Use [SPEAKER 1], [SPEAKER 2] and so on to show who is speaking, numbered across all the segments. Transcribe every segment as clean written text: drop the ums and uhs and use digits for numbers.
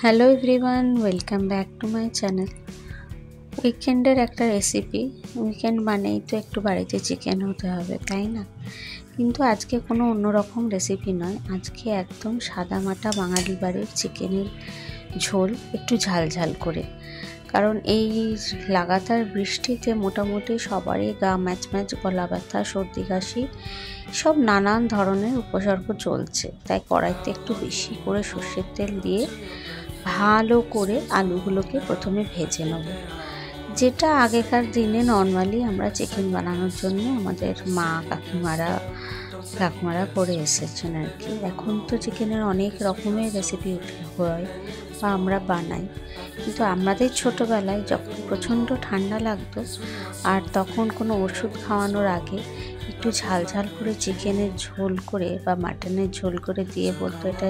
[SPEAKER 1] Hello everyone, welcome back to my channel. উইকেন্ডের একটা recipe. Weekend মানেই তো একটু বাড়িতে চিকেন হতে হবে, তাই না? কিন্তু আজকে কোনো অন্যরকম রেসিপি নয়, আজকে একদম সাদামাটা বাঙালি বাড়ির চিকেনের ঝোল, একটু ঝাল ঝাল করে। কারণ এই লাগাতার বৃষ্টিতে মোটামুটি সবারই গা ম্যাচ ম্যাচ, গলা ব্যথা, সর্দি কাশি, সব নানান ধরনের উপসর্গ চলছে। তাই কড়াইতে একটু বেশি করে সর্ষের তেল দিয়ে ভালো করে আলুগুলোকে প্রথমে ভেজে নেব। যেটা আগেকার দিনে নর্মালি আমরা চিকেন বানানোর জন্য আমাদের মা কাকিমারা করে এসেছেন আর কি। এখন তো চিকেনের অনেক রকমের রেসিপি হয় বা আমরা বানাই, কিন্তু আমাদের ছোটোবেলায় যখন প্রচণ্ড ঠান্ডা লাগতো আর তখন কোনো ওষুধ খাওয়ানোর আগে একটু ঝাল ঝাল করে চিকেনের ঝোল করে বা মাটনের ঝোল করে দিয়ে বলতো, এটা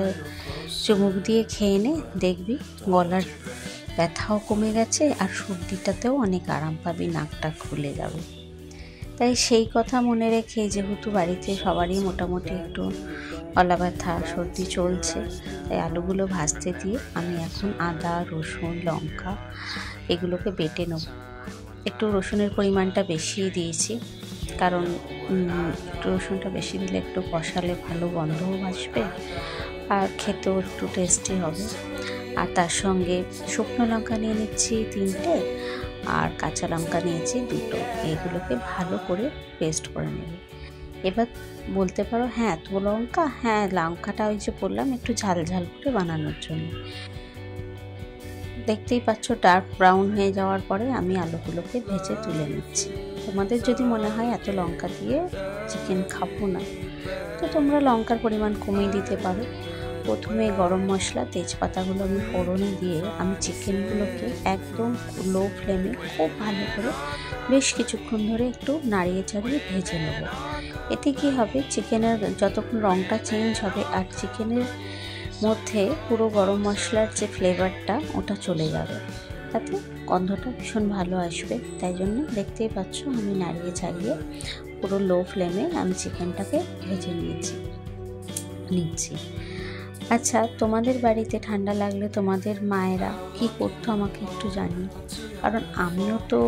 [SPEAKER 1] চুমুক দিয়ে খেয়ে নে, দেখবি গলার ব্যথাও কমে গেছে আর সর্দিটাতেও অনেক আরাম পাবি, নাকটা খুলে যাবে। তাই সেই কথা মনে রেখে, যেহেতু বাড়িতে সবারই মোটামুটি একটু গলা ব্যথা সর্দি চলছে, তাই আলুগুলো ভাজতে দিয়ে আমি এখন আদা, রসুন, লঙ্কা এগুলোকে বেটে নেব। একটু রসুনের পরিমাণটা বেশি দিয়েছি, কারণ একটু রসুনটা বেশি দিলে একটু কষালে ভালো গন্ধও আসবে আর খেতেও একটু টেস্টি হবে। আর তার সঙ্গে শুকনো লঙ্কা নিয়ে নিচ্ছি 3টে, আর কাঁচা লঙ্কা নিয়েছি 2টো। এইগুলোকে ভালো করে পেস্ট করে নেব। এবার বলতে পারো, হ্যাঁ এত লঙ্কা? হ্যাঁ, লঙ্কাটা ওই যে বললাম একটু ঝাল ঝাল করে বানানোর জন্য। দেখতেই পাচ্ছ ডার্ক ব্রাউন হয়ে যাওয়ার পরে আমি আলুগুলোকে ভেজে তুলে নিচ্ছি। তোমাদের যদি মনে হয় এত লঙ্কা দিয়ে চিকেন খাবো না, তো তোমরা লঙ্কার পরিমাণ কমিয়ে দিতে পারো। প্রথমে গরম মশলা, তেজপাতাগুলো আমি ফোড়নে দিয়ে আমি চিকেনগুলোকে একদম লো ফ্লেমে খুব ভালো করে বেশ কিছুক্ষণ ধরে একটু নাড়িয়ে চাড়িয়ে ভেজে নেব। এতে কি হবে, চিকেনের যতক্ষণ রঙটা চেঞ্জ হবে আর চিকেনের মধ্যে পুরো গরম মশলার যে ফ্লেভারটা ওটা চলে যাবে, তাতে গন্ধটা ভীষণ ভালো আসবে। তাই জন্য দেখতেই পাচ্ছ আমি নাড়িয়ে চাড়িয়ে পুরো লো ফ্লেমে আমি চিকেনটাকে ভেজে নিচ্ছি। আচ্ছা, তোমাদের বাড়িতে ঠান্ডা লাগলে তোমাদের মায়েরা কি করতো আমাকে একটু জানিও, কারণ আমিও তো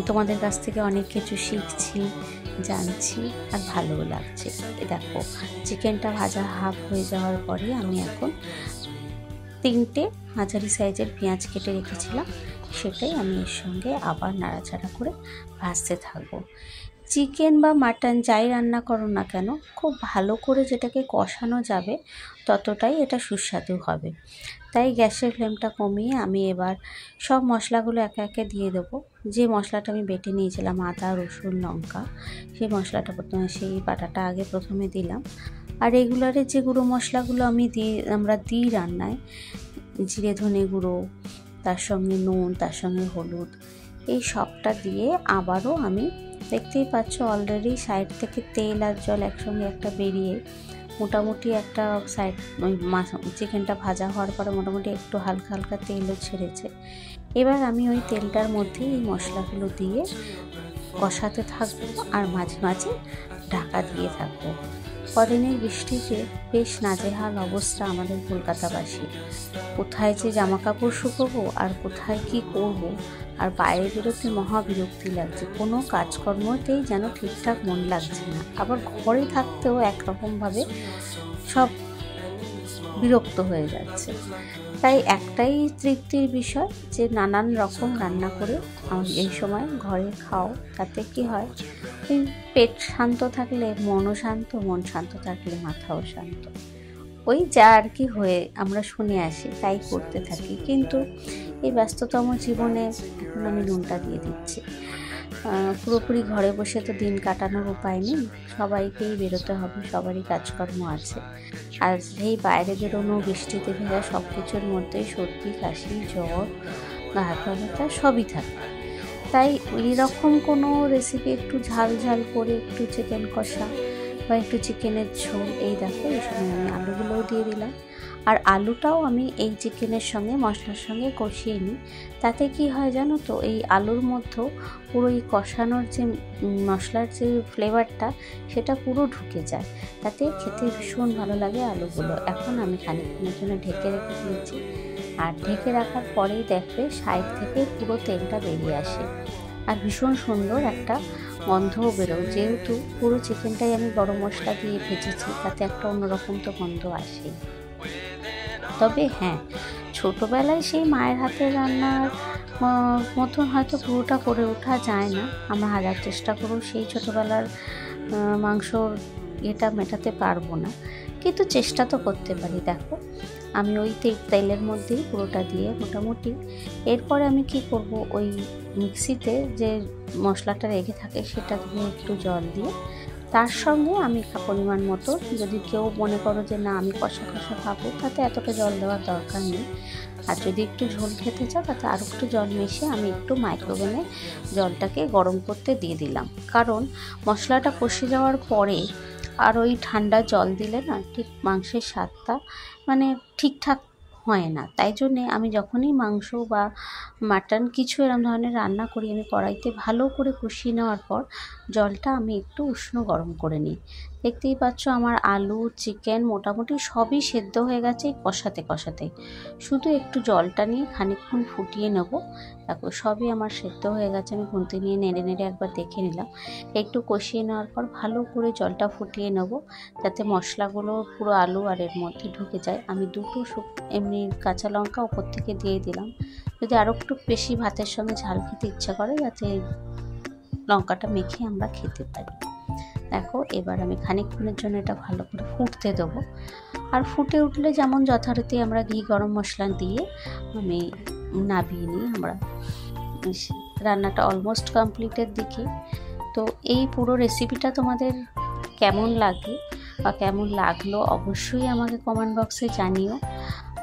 [SPEAKER 1] তোমাদের কাছ থেকে অনেক কিছু শিখছি, জানছি আর ভালোও লাগছে। দেখো, চিকেনটা ভাজা হাফ হয়ে যাওয়ার পরে আমি এখন 3টে মাঝারি সাইজের পেঁয়াজ কেটে রেখেছিলাম, সেটাই আমি এর সঙ্গে আবার নাড়াচাড়া করে ভাজতে থাকবো। চিকেন বা মাটন যাই রান্না করো না কেন, খুব ভালো করে যেটাকে কষানো যাবে ততটাই এটা সুস্বাদু হবে। তাই গ্যাসের ফ্লেমটা কমিয়ে আমি এবার সব মশলাগুলো একে একে দিয়ে দেবো। যে মশলাটা আমি বেটে নিয়েছিলাম আদা, রসুন, লঙ্কা, সেই মশলাটা সেই বাটাটা আগে প্রথমে দিলাম। আর রেগুলারে যে গুঁড়ো মশলাগুলো আমরা দিই রান্নায়, জিরে ধনে গুঁড়ো, তার সঙ্গে নুন, তার সঙ্গে হলুদ, এই সবটা দিয়ে আবারও আমি, দেখতেই পাচ্ছ অলরেডি সাইড থেকে তেল আর জল একসঙ্গে একটা বেরিয়ে মোটামুটি একটা সাইড চিকেনটা ভাজা হওয়ার পরে মোটামুটি একটু হালকা হালকা তেলও ছেড়েছে। এবার আমি ওই তেলটার মধ্যে এই মশলাগুলো দিয়ে কষাতে থাকবো আর মাঝে মাঝে ঢাকা দিয়ে থাকবো। কদিনের বৃষ্টিতে বেশ নাজেহাল অবস্থা আমাদের কলকাতাবাসী। কোথায় যে জামা কাপড় শুকোবো আর কোথায় কি করব, আর বাইরে বেরোতে মহা বিরক্তি লাগছে। কোনো কাজকর্মতেই যেন ঠিকঠাক মন লাগছে না, আবার ঘরে থাকতেও একরকমভাবে সব বিরক্ত হয়ে যাচ্ছে। তাই একটাই তৃপ্তির বিষয় যে নানান রকম রান্না করে এই সময় ঘরে খাও। তাতে কি হয়, ওই পেট শান্ত থাকলে মনও শান্ত, মন শান্ত থাকলে মাথাও শান্ত। ওই যা আর কি হয়ে আমরা শুনে আসি তাই করতে থাকি। কিন্তু এই ব্যস্ততম জীবনে এখন আমি নুনটা দিয়ে দিচ্ছি। পুরোপুরি ঘরে বসে তো দিন কাটানোর উপায় নেই, সবাইকেই বেরোতে হবে, সবারই কাজকর্ম আছে। আর সেই বাইরে বেরোনো, বৃষ্টিতে ভেজা সব কিছুর মধ্যেই সর্দি, কাশি, জ্বর, গা হাত ব্যথা সবই থাকে। তাই এইরকম কোনো রেসিপি একটু ঝাল ঝাল করে, একটু চিকেন কষা বা একটু চিকেনের ঝোল, এই দেখো এই সময় আমি আলুগুলোও দিয়ে দিলাম। আর আলুটাও আমি এই চিকেনের সঙ্গে মশলার সঙ্গে কষিয়ে নিই। তাতে কি হয় জানো তো, এই আলুর মধ্যেও পুরো এই কষানোর যে মশলার যে ফ্লেভারটা সেটা পুরো ঢুকে যায়, তাতে খেতে ভীষণ ভালো লাগে আলুগুলো। এখন আমি খানিকক্ষণের জন্য ঢেকে রেখে দিয়েছি। আর ঢেকে রাখার পরেই দেখবে সাইড থেকে পুরো তেলটা বেরিয়ে আসে আর ভীষণ সুন্দর একটা গন্ধও বেরোয়। যেহেতু পুরো চিকেনটাই আমি গরম মশলা দিয়ে ভেজেছি, তাতে একটা অন্যরকম তো গন্ধ আসে। তবে হ্যাঁ, ছোটোবেলায় সেই মায়ের হাতের রান্নার মতন হয়তো পুরোটা করে ওঠা যায় না। আমরা হাজার চেষ্টা করেও সেই ছোটোবেলার মাংসর এটা মেটাতে পারবো না, কিন্তু চেষ্টা তো করতে পারি। দেখো আমি ওই তেলের মধ্যেই পুরোটা দিয়ে মোটামুটি, এরপরে আমি কি করব, ওই মিক্সিতে যে মশলাটা রেখে থাকে সেটা দিয়ে একটু জল দিয়ে তার সঙ্গে আমি পরিমাণ মতো, যদি কেউ মনে করো যে না আমি কষা কষা খাবো, তাতে এতটা জল দেওয়ার দরকার নেই। আর যদি একটু ঝোল খেতে চাও তাতে আরও একটু জল মিশিয়ে আমি একটু মাইক্রোওভেনে জলটাকে গরম করতে দিয়ে দিলাম। কারণ মশলাটা কষে যাওয়ার পরে আর ওই ঠান্ডা জল দিলে না ঠিক মাংসের স্বাদটা মানে ঠিকঠাক হয় না। তাই জন্যে আমি যখনই মাংস বা মাটন কিছু এরকম ধরনের রান্না করি, আমি কড়াইতে ভালো করে কষিয়ে নেওয়ার পর জলটা আমি একটু উষ্ণ গরম করে নিই। দেখতেই পাচ্ছ আমার আলু চিকেন মোটামুটি সবই সেদ্ধ হয়ে গেছে কষাতে কষাতে। শুধু একটু জলটা নিয়ে খানিকক্ষণ ফুটিয়ে নেব। দেখো সবই আমার সেদ্ধ হয়ে গেছে। আমি খুন্তি নিয়ে নেড়ে নেড়ে একবার দেখে নিলাম। একটু কষিয়ে নেওয়ার পর ভালো করে জলটা ফুটিয়ে নেব, যাতে মশলাগুলো পুরো আলু আর এর মধ্যে ঢুকে যায়। আমি দুটো এমনি কাঁচা লঙ্কা ওপর থেকে দিয়ে দিলাম, যদি আরও একটু বেশি ভাতের সঙ্গে ঝাল খেতে ইচ্ছা করে যাতে লঙ্কাটা মেখে আমরা খেতে পারি। দেখো এবার আমি খানিকক্ষণের জন্য এটা ভালো করে ফুটতে দেবো। আর ফুটে উঠলে যেমন যথারীতি আমরা ঘি গরম মশলা দিয়ে আমি নামিয়ে নিই। আমরা রান্নাটা অলমোস্ট কমপ্লিটের দিকে। তো এই পুরো রেসিপিটা তোমাদের কেমন লাগে বা কেমন লাগলো অবশ্যই আমাকে কমেন্ট বক্সে জানিও।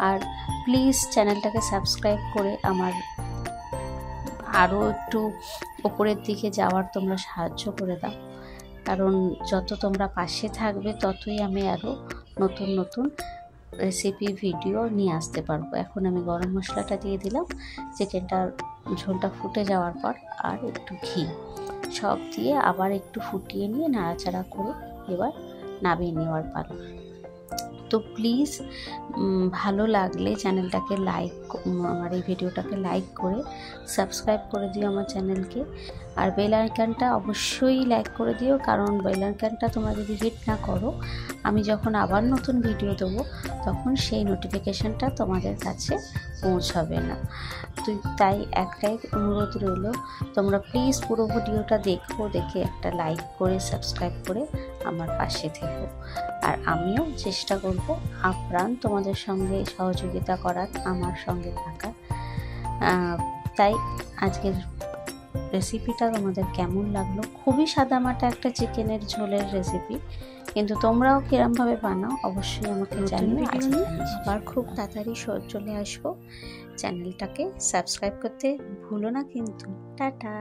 [SPEAKER 1] আর প্লিজ চ্যানেলটাকে সাবস্ক্রাইব করে আমার আরও একটু ওপরের দিকে যাওয়ার তোমরা সাহায্য করে দাও। কারণ যত তোমরা পাশে থাকবে ততই আমি আরও নতুন নতুন রেসিপি ভিডিও নিয়ে আসতে পারবো। এখন আমি গরম মশলাটা দিয়ে দিলাম। চিকেনটার ঝোলটা ফুটে যাওয়ার পর আর একটু ঘি সব দিয়ে আবার একটু ফুটিয়ে নিয়ে নাড়াচাড়া করে এবার নামিয়ে নেওয়ার পালা। তো প্লিজ ভালো লাগলে চ্যানেলটাকে আমার এই ভিডিওটাকে লাইক করে সাবস্ক্রাইব করে দিও আমার চ্যানেলকে। আর বেল আইকনটা অবশ্যই লাইক করে দিও, কারণ বেল আইকনটা তোমরা যদি হিট না করো, আমি যখন আবার নতুন ভিডিও দেবো তখন সেই নোটিফিকেশানটা তোমাদের কাছে পৌঁছাবে না। তাই একটাই অনুরোধ রইল, তোমরা প্লিজ পুরো ভিডিওটা দেখে একটা লাইক করে সাবস্ক্রাইব করে আমার পাশে থেকো। আর আমিও চেষ্টা করব আপ্রাণ তোমাদের সঙ্গে সহযোগিতা করার, আমার সঙ্গে থাকার। তাই আজকের রেসিপিটা তোমাদের কেমন লাগলো? খুবই সাদামাটা একটা চিকেনের ঝোলের রেসিপি, কিন্তু তোমরাও কিরমভাবে বানাও অবশ্যই আমাকে জানিও। আবার খুব তাড়াতাড়ি চলে আসবো। চ্যানেলটাকে সাবস্ক্রাইব করতে ভুলো না কিন্তু। টাটা।